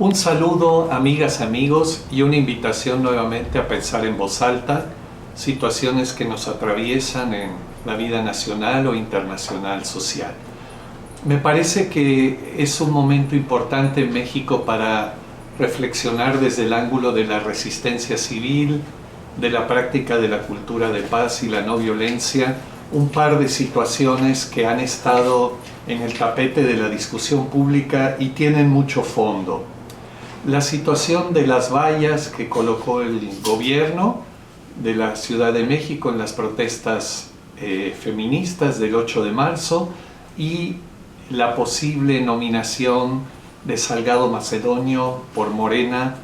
Un saludo, amigas, amigos, y una invitación nuevamente a pensar en voz alta situaciones que nos atraviesan en la vida nacional o internacional social. Me parece que es un momento importante en México para reflexionar desde el ángulo de la resistencia civil, de la práctica de la cultura de paz y la no violencia, un par de situaciones que han estado en el tapete de la discusión pública y tienen mucho fondo. La situación de las vallas que colocó el gobierno de la Ciudad de México en las protestas feministas del 8 de marzo y la posible nominación de Salgado Macedonio por Morena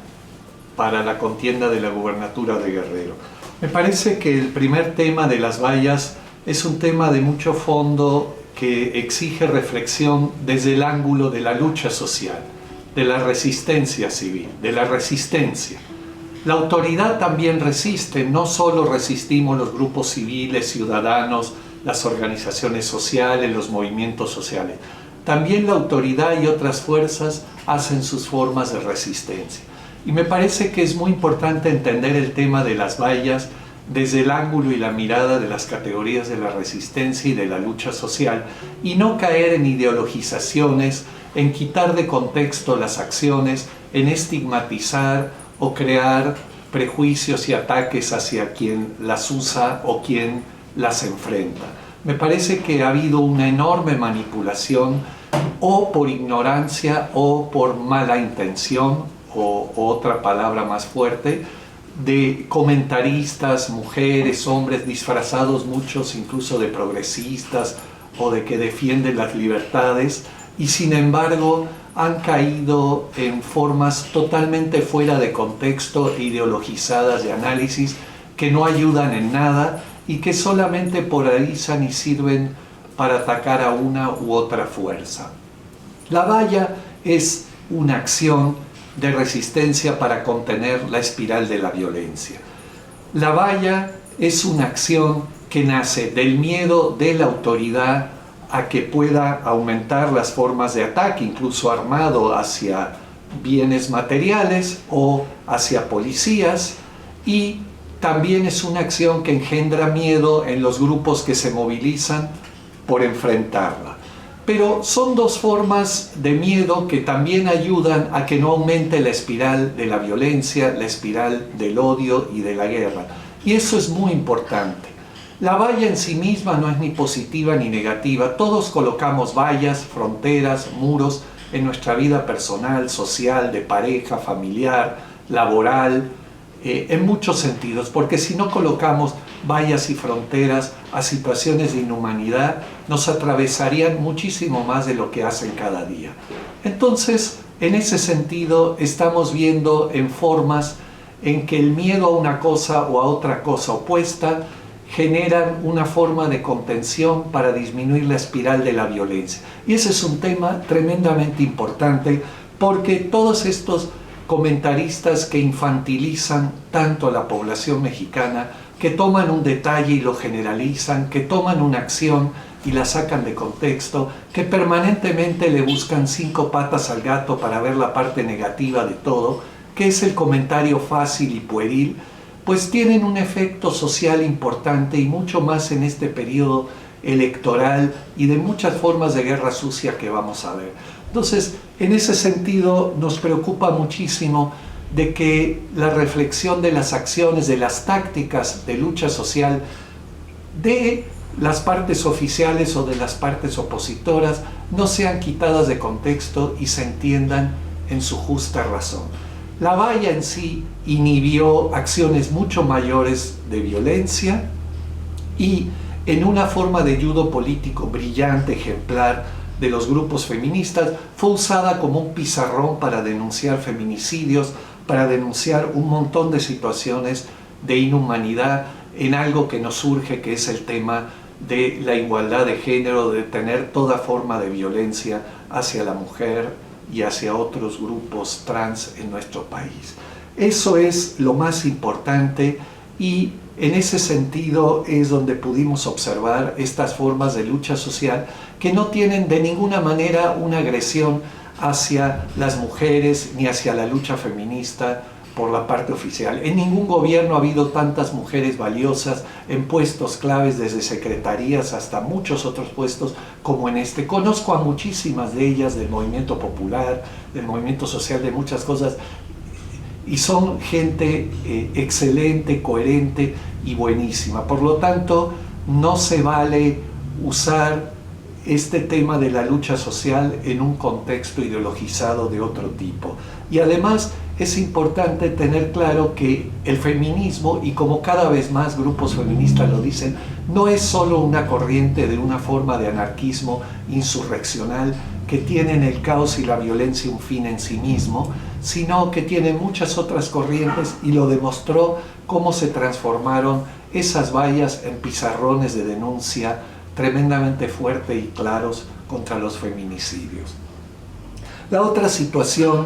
para la contienda de la gubernatura de Guerrero. Me parece que el primer tema de las vallas es un tema de mucho fondo que exige reflexión desde el ángulo de la lucha social, de la resistencia civil, de la resistencia. La autoridad también resiste, no solo resistimos los grupos civiles, ciudadanos, las organizaciones sociales, los movimientos sociales. También la autoridad y otras fuerzas hacen sus formas de resistencia. Y me parece que es muy importante entender el tema de las vallas desde el ángulo y la mirada de las categorías de la resistencia y de la lucha social, y no caer en ideologizaciones, en quitar de contexto las acciones, en estigmatizar o crear prejuicios y ataques hacia quien las usa o quien las enfrenta. Me parece que ha habido una enorme manipulación, o por ignorancia o por mala intención, o otra palabra más fuerte, de comentaristas, mujeres, hombres disfrazados, muchos incluso de progresistas o de que defienden las libertades, y sin embargo han caído en formas totalmente fuera de contexto, ideologizadas de análisis, que no ayudan en nada y que solamente polarizan y sirven para atacar a una u otra fuerza. La valla es una acción de resistencia para contener la espiral de la violencia. La valla es una acción que nace del miedo de la autoridad a que pueda aumentar las formas de ataque, incluso armado, hacia bienes materiales o hacia policías, y también es una acción que engendra miedo en los grupos que se movilizan por enfrentarla. Pero son dos formas de miedo que también ayudan a que no aumente la espiral de la violencia, la espiral del odio y de la guerra. Y eso es muy importante. La valla en sí misma no es ni positiva ni negativa. Todos colocamos vallas, fronteras, muros en nuestra vida personal, social, de pareja, familiar, laboral, en muchos sentidos, porque si no colocamos vallas y fronteras a situaciones de inhumanidad, nos atravesarían muchísimo más de lo que hacen cada día. Entonces, en ese sentido, estamos viendo en formas en que el miedo a una cosa o a otra cosa opuesta generan una forma de contención para disminuir la espiral de la violencia. Y ese es un tema tremendamente importante, porque todos estos comentaristas que infantilizan tanto a la población mexicana, que toman un detalle y lo generalizan, que toman una acción y la sacan de contexto, que permanentemente le buscan 5 patas al gato para ver la parte negativa de todo, que es el comentario fácil y pueril, pues tienen un efecto social importante, y mucho más en este periodo electoral y de muchas formas de guerra sucia que vamos a ver. Entonces, en ese sentido, nos preocupa muchísimo de que la reflexión de las acciones, de las tácticas de lucha social de las partes oficiales o de las partes opositoras no sean quitadas de contexto y se entiendan en su justa razón. La valla en sí inhibió acciones mucho mayores de violencia, y en una forma de judo político brillante, ejemplar, de los grupos feministas, fue usada como un pizarrón para denunciar feminicidios, para denunciar un montón de situaciones de inhumanidad en algo que nos surge, que es el tema de la igualdad de género, de tener toda forma de violencia hacia la mujer y hacia otros grupos trans en nuestro país. Eso es lo más importante, y en ese sentido es donde pudimos observar estas formas de lucha social que no tienen de ninguna manera una agresión hacia las mujeres ni hacia la lucha feminista por la parte oficial. En ningún gobierno ha habido tantas mujeres valiosas en puestos claves, desde secretarías hasta muchos otros puestos como en este. Conozco a muchísimas de ellas del movimiento popular, del movimiento social, de muchas cosas, y son gente excelente, coherente y buenísima. Por lo tanto, no se vale usar este tema de la lucha social en un contexto ideologizado de otro tipo. Y además es importante tener claro que el feminismo, y como cada vez más grupos feministas lo dicen, no es solo una corriente de una forma de anarquismo insurreccional que tiene en el caos y la violencia un fin en sí mismo, sino que tiene muchas otras corrientes, y lo demostró cómo se transformaron esas vallas en pizarrones de denuncia tremendamente fuertes y claros contra los feminicidios. La otra situación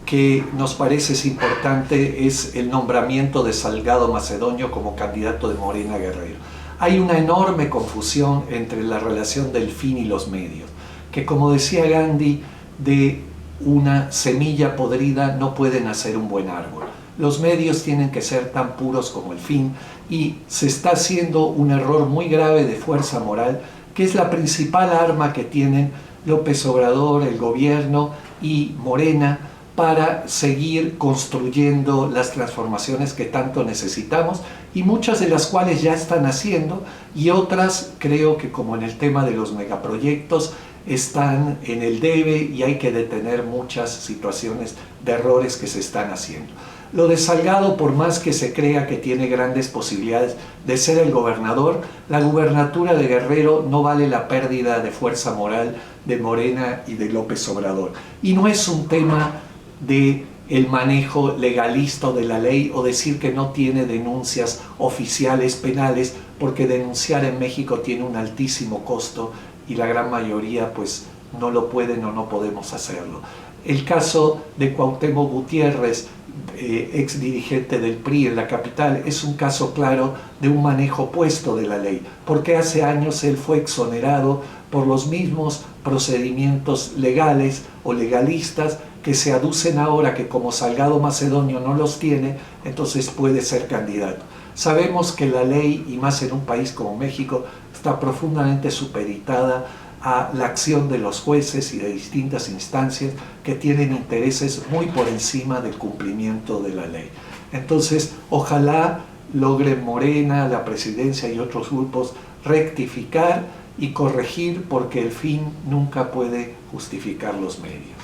que nos parece es importante es el nombramiento de Salgado Macedonio como candidato de Morena Guerrero. Hay una enorme confusión entre la relación del fin y los medios, que, como decía Gandhi, de una semilla podrida no puede nacer un buen árbol. Los medios tienen que ser tan puros como el fin, y se está haciendo un error muy grave de fuerza moral, que es la principal arma que tienen López Obrador, el gobierno y Morena para seguir construyendo las transformaciones que tanto necesitamos, y muchas de las cuales ya están haciendo, y otras, creo que como en el tema de los megaproyectos, están en el debe, y hay que detener muchas situaciones de errores que se están haciendo. Lo de Salgado, por más que se crea que tiene grandes posibilidades de ser el gobernador, la gubernatura de Guerrero no vale la pérdida de fuerza moral de Morena y de López Obrador. Y no es un tema de el manejo legalista de la ley, o decir que no tiene denuncias oficiales penales, porque denunciar en México tiene un altísimo costo y la gran mayoría pues no lo pueden o no podemos hacerlo. El caso de Cuauhtémoc Gutiérrez, ex dirigente del PRI en la capital, es un caso claro de un manejo opuesto de la ley, porque hace años él fue exonerado por los mismos procedimientos legales o legalistas que se aducen ahora, que como Salgado Macedonio no los tiene, entonces puede ser candidato. Sabemos que la ley, y más en un país como México, está profundamente supeditada a la acción de los jueces y de distintas instancias que tienen intereses muy por encima del cumplimiento de la ley. Entonces, ojalá logre Morena, la presidencia y otros grupos rectificar y corregir, porque el fin nunca puede justificar los medios.